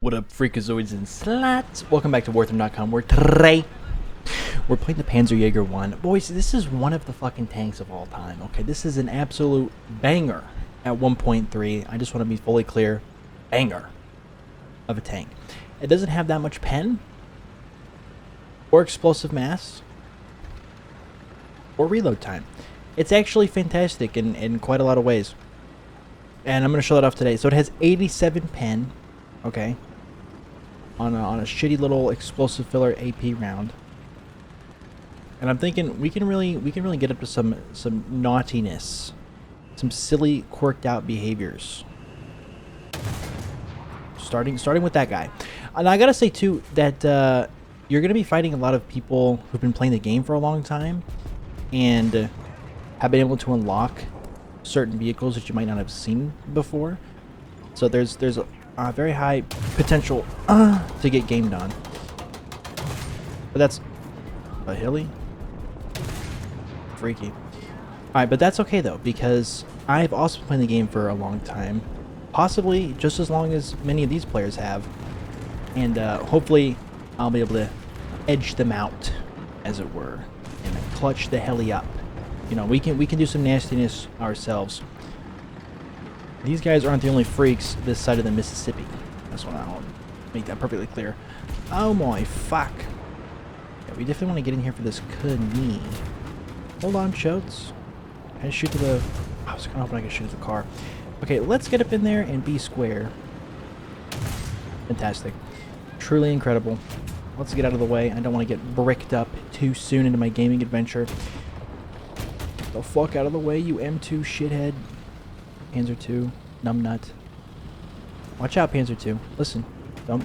What up, freakazoids and slats? Welcome back to Warthrone.com, where today we're playing the Panzerjäger 1. Boys, this is one of the fucking tanks of all time, okay? This is an absolute banger at 1.3. I just want to be fully clear. Banger of a tank. It doesn't have that much pen, or explosive mass, or reload time. It's actually fantastic in quite a lot of ways. And I'm going to show that off today. So it has 87 pen, okay? On a shitty little explosive filler AP round, and I'm thinking we can really get up to some naughtiness, some silly quirked out behaviors. Starting with that guy, and I gotta say too that you're gonna be fighting a lot of people who've been playing the game for a long time, and have been able to unlock certain vehicles that you might not have seen before. So there's a very high potential to get gamed on. But that's a hilly. Freaky. Alright, but that's okay though, because I've also been playing the game for a long time. Possibly just as long as many of these players have. And hopefully I'll be able to edge them out, as it were. And clutch the heli up. You know, we can do some nastiness ourselves. These guys aren't the only freaks this side of the Mississippi. That's what I'll make that perfectly clear. Oh my fuck. Yeah, we definitely want to get in here for this knee. Hold on, Chotes. Can I shoot to the... I was kind of hoping I could shoot at the car. Okay, let's get up in there and be square. Fantastic. Truly incredible. Let's get out of the way. I don't want to get bricked up too soon into my gaming adventure. Get the fuck out of the way, you M2 shithead. Panzer 2, numbnut. Watch out, Panzer 2. Listen, don't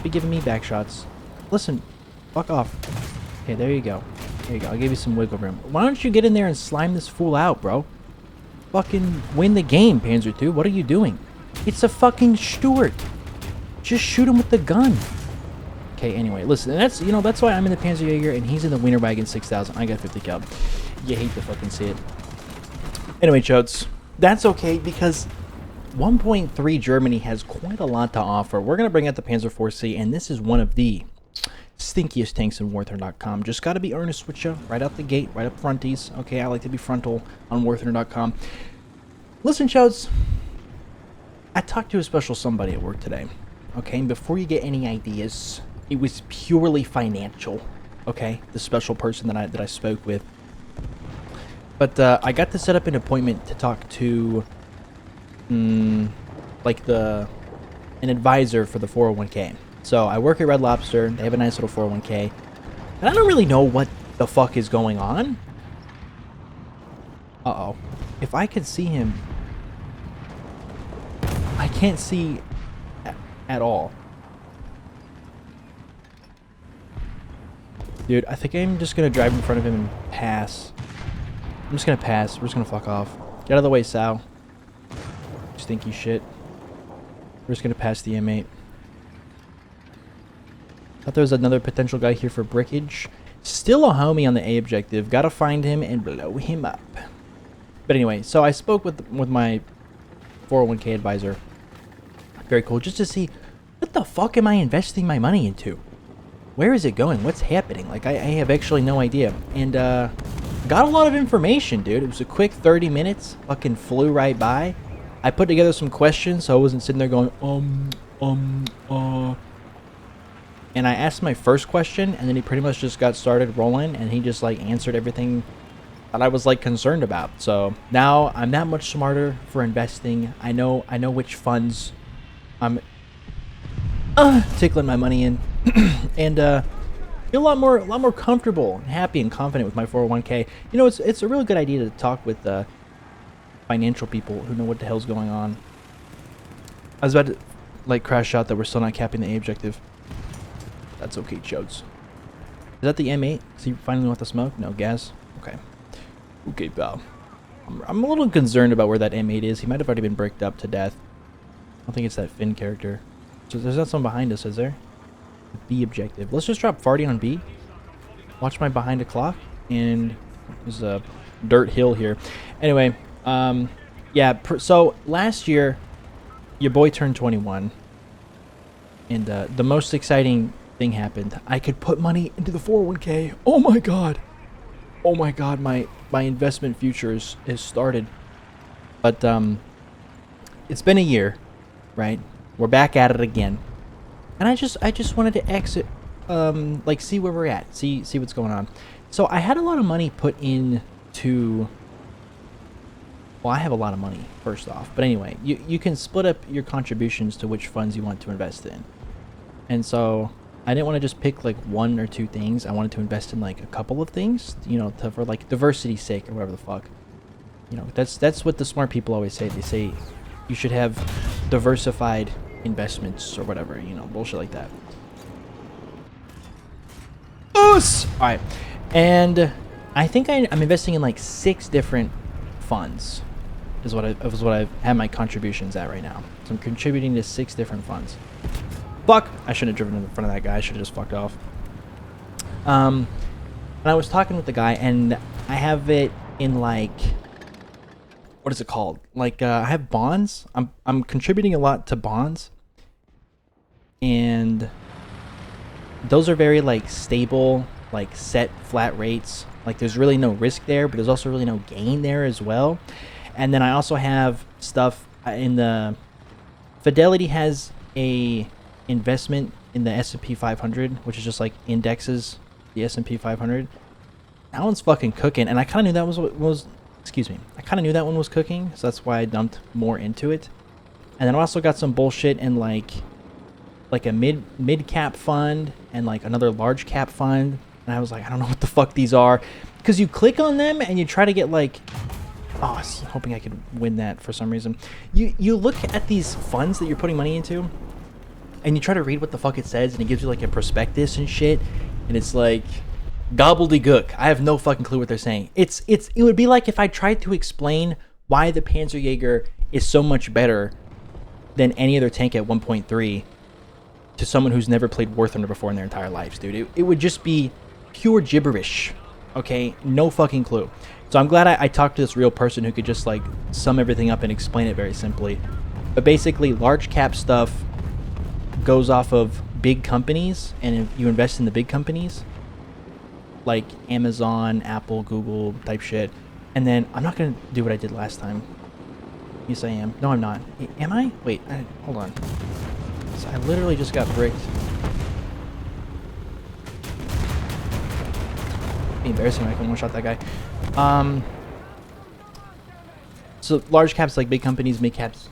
be giving me back shots. Listen, fuck off. Okay, there you go. There you go. I'll give you some wiggle room. Why don't you get in there and slime this fool out, bro? Fucking win the game, Panzer 2. What are you doing? It's a fucking Stuart. Just shoot him with the gun. Okay, anyway, listen. That's that's why I'm in the Panzerjäger and he's in the Wienerwagen 6000. I got 50 cal. You hate to fucking see it. Anyway, Chotes. That's okay, because 1.3 Germany has quite a lot to offer. We're going to bring out the Panzer IV-C, and this is one of the stinkiest tanks in Warthrone.com. Just got to be earnest with you right out the gate, right up fronties. Okay, I like to be frontal on Warthrone.com. Listen, Chotes, I talked to a special somebody at work today. Okay, and before you get any ideas, it was purely financial. Okay, the special person that I spoke with. But I got to set up an appointment to talk to, like an advisor for the 401k. So I work at Red Lobster. They have a nice little 401k. And I don't really know what the fuck is going on. Uh-oh. If I could see him, I can't see at all. Dude, I think I'm just going to drive in front of him and pass. I'm just gonna pass. We're just gonna fuck off. Get out of the way, Sal. Stinky shit. We're just gonna pass the M8. Thought there was another potential guy here for brickage. Still a homie on the A objective. Gotta find him and blow him up. But anyway, so I spoke with my 401k advisor. Very cool. Just to see, what the fuck am I investing my money into? Where is it going? What's happening? Like, I have actually no idea. And, got a lot of information, dude. It was a quick 30 minutes. Fucking flew right by. I put together some questions so I wasn't sitting there going, And I asked my first question, and then he pretty much just got started rolling, and he just, like, answered everything that I was, like, concerned about. So now I'm that much smarter for investing. I know which funds I'm tickling my money in. And, feel a lot more comfortable and happy and confident with my 401k. You know, it's a really good idea to talk with financial people who know what the hell's going on. I was about to like crash out that we're still not capping the A objective. That's okay, Chotes. Is that the M8? Does he finally want the smoke? No gas? Okay. Okay, pal. I'm a little concerned about where that M8 is. He might have already been bricked up to death. I don't think it's that Finn character. So there's not someone behind us, is there? B objective. Let's just drop farting on B. Watch my behind a clock. And there's a dirt hill here. Anyway, yeah, so last year, your boy turned 21. And the most exciting thing happened. I could put money into the 401k. Oh my god. Oh my god, my investment future is started. But it's been a year, right? We're back at it again. And I just wanted to exit, like, see where we're at, see what's going on. So I had a lot of money put into, well, I have a lot of money, first off. But anyway, you can split up your contributions to which funds you want to invest in. And so I didn't want to just pick like one or two things. I wanted to invest in like a couple of things, you know, for like diversity's sake or whatever the fuck. You know, that's what the smart people always say. They say you should have diversified investments or whatever, you know, bullshit like that. Us! Alright. And I think I'm investing in like 6 different funds is what I have my contributions at right now. So I'm contributing to 6 different funds. Fuck! I shouldn't have driven in front of that guy. I should have just fucked off. And I was talking with the guy, and I have it in like, what is it called? Like I have bonds. I'm contributing a lot to bonds, and those are very like stable, like set flat rates. Like there's really no risk there, but there's also really no gain there as well. And then I also have stuff in the Fidelity has a investment in the S&P 500, which is just like indexes the S&P 500. That one's fucking cooking, and I kind of knew that was excuse me. I kind of knew that one was cooking, so that's why I dumped more into it. And then I also got some bullshit in like a mid cap fund and like another large cap fund, and I was like, I don't know what the fuck these are, because you click on them and you try to get like, oh, I was hoping I could win that for some reason. You look at these funds that you're putting money into, and you try to read what the fuck it says, and it gives you like a prospectus and shit, and it's like gobbledygook. I have no fucking clue what they're saying. It would be like if I tried to explain why the Panzerjäger is so much better than any other tank at 1.3 to someone who's never played War Thunder before in their entire lives, dude. It would just be pure gibberish. Okay, no fucking clue. So I'm glad I talked to this real person who could just like sum everything up and explain it very simply. But basically, large cap stuff goes off of big companies, and if you invest in the big companies like Amazon, Apple, Google type shit. And then I'm not gonna do what I did last time. Yes, I am. No, I'm not. Am I? Wait, hold on. So I literally just got bricked. Be embarrassing when I can one-shot that guy. So large caps like big companies, mid caps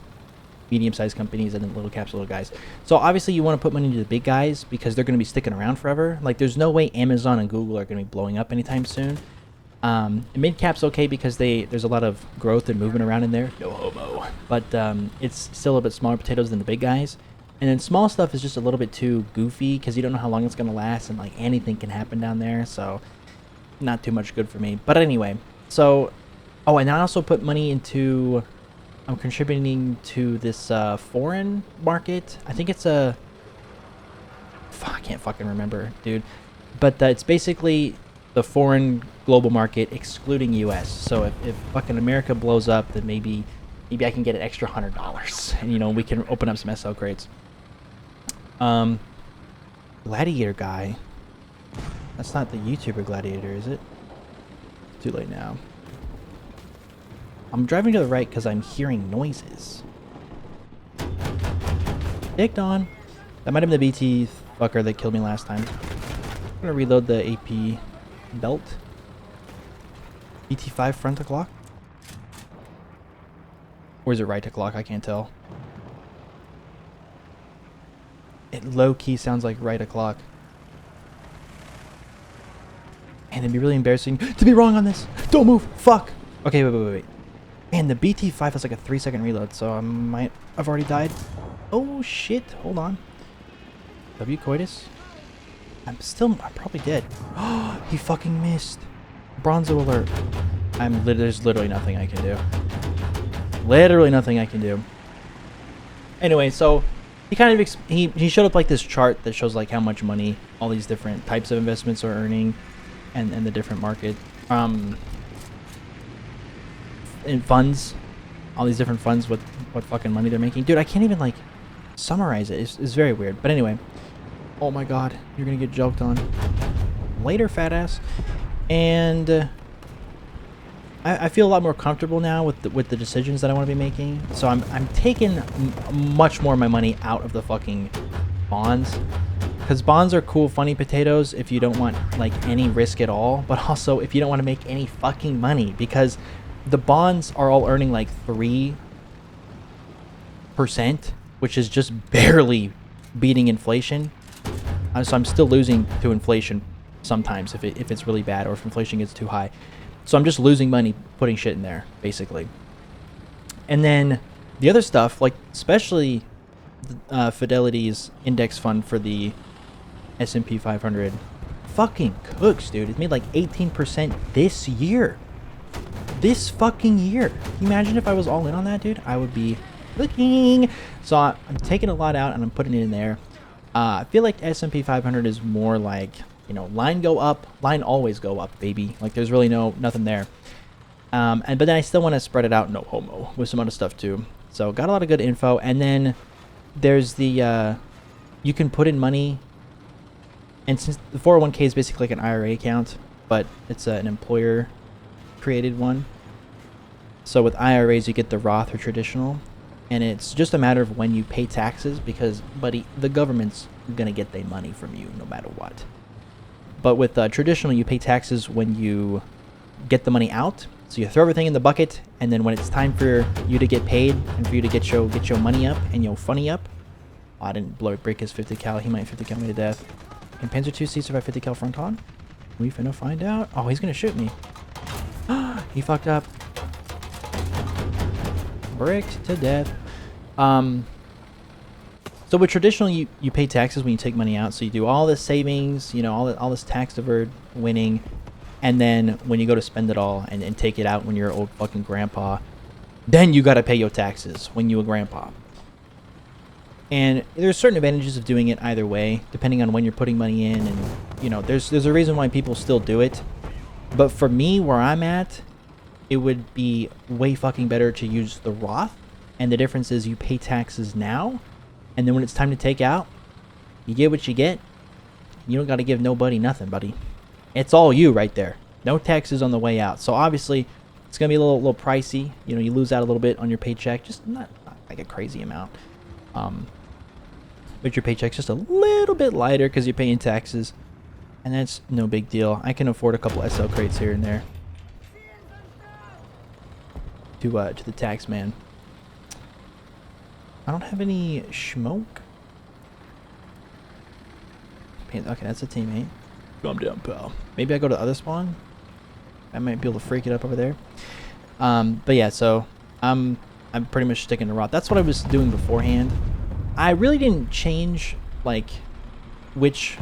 medium-sized companies, and then little caps, little guys. So obviously you want to put money into the big guys because they're going to be sticking around forever. Like there's no way Amazon and Google are going to be blowing up anytime soon. Mid caps okay because there's a lot of growth and movement around in there. No homo. But it's still a bit smaller potatoes than the big guys. And then small stuff is just a little bit too goofy because you don't know how long it's going to last, and like anything can happen down there. So not too much good for me. But anyway, so and I also put money into. I'm contributing to this foreign market. I think it's I can't fucking remember, dude. But it's basically the foreign global market excluding US. So if fucking America blows up, then maybe I can get an extra $100, and you know we can open up some SL crates. Gladiator guy. That's not the YouTuber Gladiator, is it? Too late now. I'm driving to the right because I'm hearing noises. Dicked on. That might have been the BT fucker that killed me last time. I'm gonna reload the AP belt. BT5 front to clock? Or is it right to clock? I can't tell. It low-key sounds like right o'clock. And it'd be really embarrassing to be wrong on this. Don't move. Fuck. Okay, wait. Man, the BT5 has like a 3-second reload, so I've already died. Oh shit, hold on. W coitus? I'm probably dead. Oh, he fucking missed. Bronzo alert. There's literally nothing I can do. Literally nothing I can do. Anyway, so he kind of, he showed up like this chart that shows like how much money all these different types of investments are earning and the different market. In funds, all these different funds, what fucking money they're making. Dude, I can't even like summarize it. It's very weird. But anyway, oh my god, you're gonna get joked on later, fat ass. And I feel a lot more comfortable now with the decisions that I want to be making. So I'm taking much more of my money out of the fucking bonds, because bonds are cool, funny potatoes if you don't want like any risk at all, but also if you don't want to make any fucking money, because the bonds are all earning like 3%, which is just barely beating inflation. So I'm still losing to inflation sometimes if it's really bad, or if inflation gets too high. So I'm just losing money putting shit in there, basically. And then the other stuff, like especially Fidelity's index fund for the S&P 500, fucking cooks, dude. It made like 18% this year. This fucking year. Can you imagine if I was all in on that, dude? I would be looking. So I'm taking a lot out and I'm putting it in there. I feel like S&P 500 is more like, you know, line go up, line always go up, baby. Like there's really nothing there. But then I still want to spread it out, no homo, with some other stuff too. So got a lot of good info. And then there's the you can put in money, and since the 401k is basically like an IRA account, but it's an employer created one. So with IRAs you get the Roth or traditional, and it's just a matter of when you pay taxes, because buddy, the government's gonna get their money from you no matter what. But with traditional, you pay taxes when you get the money out. So you throw everything in the bucket, and then when it's time for you to get paid and for you to get your money up and your funny up. Oh, I didn't break his 50 cal. He might 50 cal me to death. Can Panzer II survive 50 cal front on? We finna find out. Oh, he's gonna shoot me. He fucked up. Bricked to death. So with traditional, you pay taxes when you take money out. So you do all this savings, you know, all this tax deferred winning, and then when you go to spend it all and take it out when you're an old fucking grandpa, then you got to pay your taxes when you're a grandpa. And there's certain advantages of doing it either way, depending on when you're putting money in, and you know, there's a reason why people still do it. But for me, where I'm at, it would be way fucking better to use the Roth, and the difference is you pay taxes now. And then when it's time to take out, you get what you get. You don't got to give nobody nothing, buddy. It's all you right there. No taxes on the way out. So obviously, it's going to be a little pricey. You know, you lose out a little bit on your paycheck. Just not like a crazy amount. But your paycheck's just a little bit lighter because you're paying taxes. And that's no big deal. I can afford a couple SL crates here and there. To the tax man. I don't have any smoke. Okay, that's a teammate. Calm down, pal. Maybe I go to the other spawn. I might be able to freak it up over there. But yeah, so I'm pretty much sticking to Roth. That's what I was doing beforehand. I really didn't change like which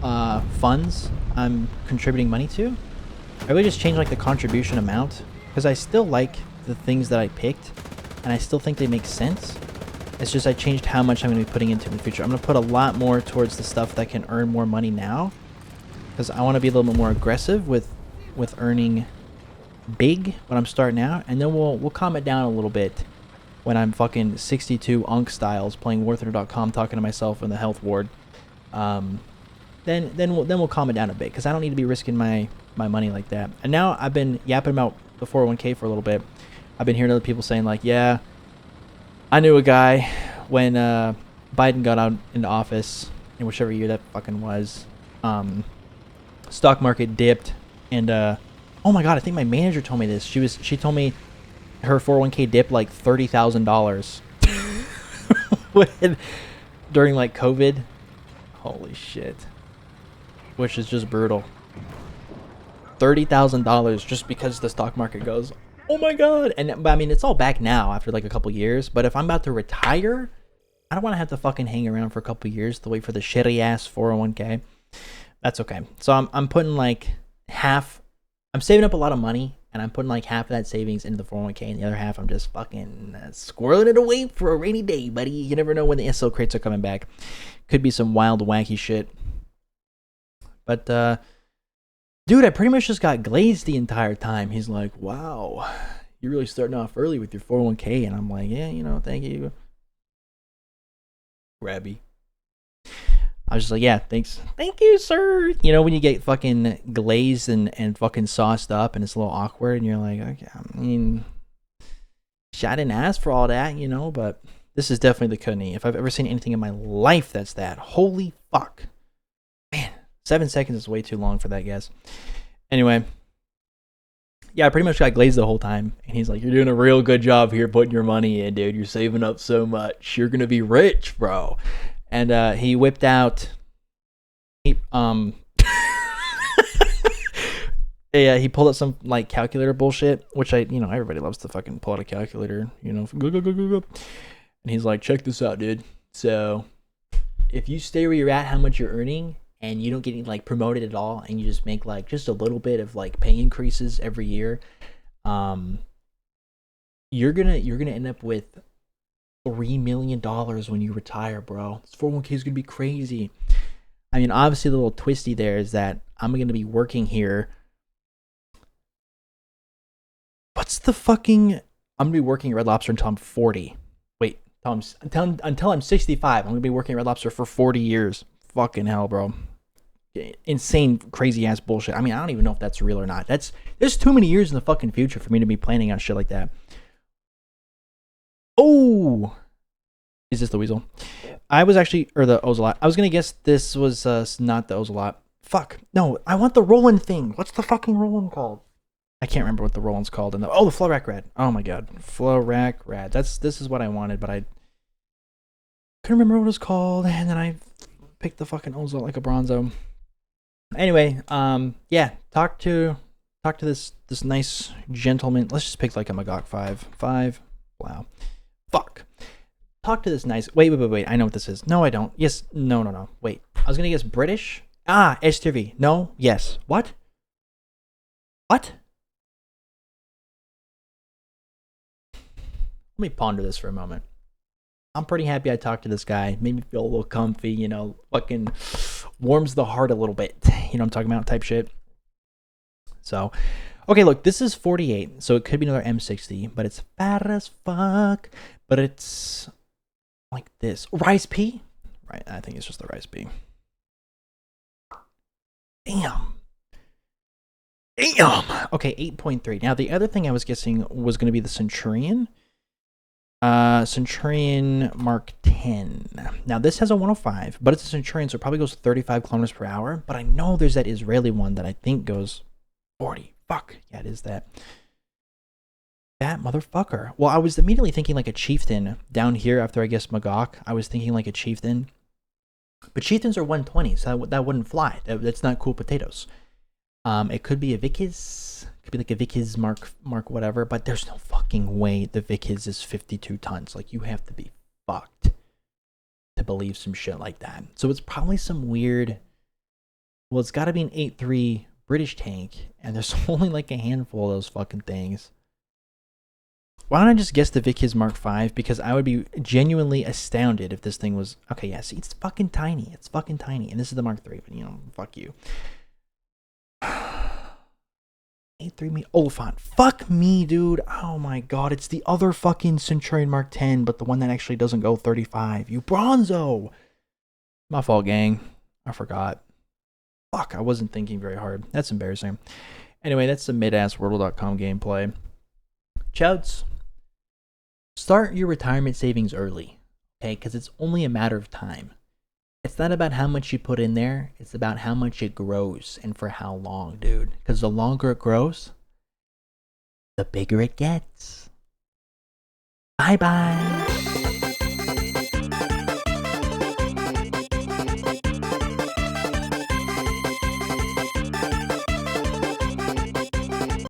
funds I'm contributing money to. I really just changed like the contribution amount, because I still like the things that I picked, and I still think they make sense. It's just I changed how much I'm going to be putting into in the future. I'm going to put a lot more towards the stuff that can earn more money now, because I want to be a little bit more aggressive with earning big when I'm starting out, and then we'll calm it down a little bit when I'm fucking 62 Unk styles playing Warther.com, talking to myself in the health ward. Then we'll calm it down a bit, because I don't need to be risking my money like that. And now I've been yapping about the 401k for a little bit. I've been hearing other people saying like, yeah, I knew a guy when Biden got out into office, in whichever year that fucking was. Stock market dipped, and oh my god, I think my manager told me this. She told me her 401k dipped like $30,000 during like COVID. Holy shit. Which is just brutal. $30,000 just because the stock market goes, oh my god. And but I mean, it's all back now after like a couple years, but if I'm about to retire, I don't want to have to fucking hang around for a couple years to wait for the shitty ass 401k. That's okay. So I'm putting like half, I'm saving up a lot of money, and I'm putting like half of that savings into the 401k, and the other half I'm just fucking squirreling it away for a rainy day, buddy. You never know when the SL crates are coming back. Could be some wild, wacky shit. But, dude, I pretty much just got glazed the entire time. He's like, wow, you're really starting off early with your 401k. And I'm like, yeah, you know, thank you. Grabby. I was just like, yeah, thanks. Thank you, sir. You know, when you get fucking glazed and fucking sauced up and it's a little awkward and you're like, okay, I mean, I didn't ask for all that, you know, but this is definitely the Kuni. If I've ever seen anything in my life that's that. Holy fuck. Man, 7 seconds is way too long for that, guys. Anyway. Yeah, I pretty much got glazed the whole time. And he's like, you're doing a real good job here putting your money in, dude. You're saving up so much. You're going to be rich, bro. And he whipped out... He pulled out some, like, calculator bullshit. Which everybody loves to fucking pull out a calculator. You know, go. And he's like, check this out, dude. So, if you stay where you're at, how much you're earning... and you don't get like promoted at all, and you just make like just a little bit of like pay increases every year, you're gonna end up with $3 million when you retire, bro. This 401k is gonna be crazy. I mean, obviously the little twisty there is that I'm gonna be working here. I'm gonna be working at Red Lobster until I'm 40. Wait, until I'm 65. I'm gonna be working at Red Lobster for 40 years. Fucking hell, bro. Insane, crazy ass bullshit. I mean, I don't even know if that's real or not. There's too many years in the fucking future for me to be planning on shit like that. Oh, is this the Weasel? I was actually, or the Ocelot. I was gonna guess this was not the Ocelot. Fuck, no, I want the Roland thing. What's the fucking Roland called? I can't remember what the Roland's called. The Florac Rad. Oh my god, Florac Rad. This is what I wanted, but I couldn't remember what it was called, and then I picked the fucking Ocelot like a Bronzo. Anyway, yeah, talk to this nice gentleman. Let's just pick like a Magok 5. Wow. Fuck. Talk to this nice. Wait. I know what this is. No, I don't. Yes. No. Wait. I was gonna guess British. STV. No. Yes. What? Let me ponder this for a moment. I'm pretty happy I talked to this guy. Made me feel a little comfy, you know, fucking warms the heart a little bit. You know what I'm talking about? Type shit. So, okay, look, this is 48, so it could be another M60, but it's fat as fuck. But it's like this. Rice P? Right, I think it's just the Rice P. Damn. Okay, 8.3. Now, the other thing I was guessing was going to be the Centurion. Centurion Mark 10. Now this has a 105, but it's a Centurion, so it probably goes 35 kilometers per hour. But I know there's that Israeli one that I think goes 40. Fuck, yeah, it is that. That motherfucker. Well, I was immediately thinking like a Chieftain down here after I guess Magok. I was thinking like a Chieftain, but Chieftains are 120, so that wouldn't fly. That's not cool potatoes. It could be a Vickers. Could be like a Vickers Mark whatever, but there's no fucking way the Vickers is 52 tons. Like, you have to be fucked to believe some shit like that. So it's probably some weird... Well, it's got to be an 8.3 British tank, and there's only like a handful of those fucking things. Why don't I just guess the Vickers Mark 5? Because I would be genuinely astounded if this thing was... Okay, yeah, see, it's fucking tiny. It's fucking tiny. And this is the Mark 3, but, you know, fuck you. 8.3 me Oliphant. Fuck me, dude. Oh my god, it's the other fucking Centurion Mark 10, but the one that actually doesn't go 35. You bronzo. My fault, gang. I forgot. Fuck, I wasn't thinking very hard. That's embarrassing. Anyway, that's the midasswordle.com gameplay. Chouds, start your retirement savings early, okay? Because it's only a matter of time. It's not about how much you put in there. It's about how much it grows and for how long, dude. Because the longer it grows, the bigger it gets. Bye-bye.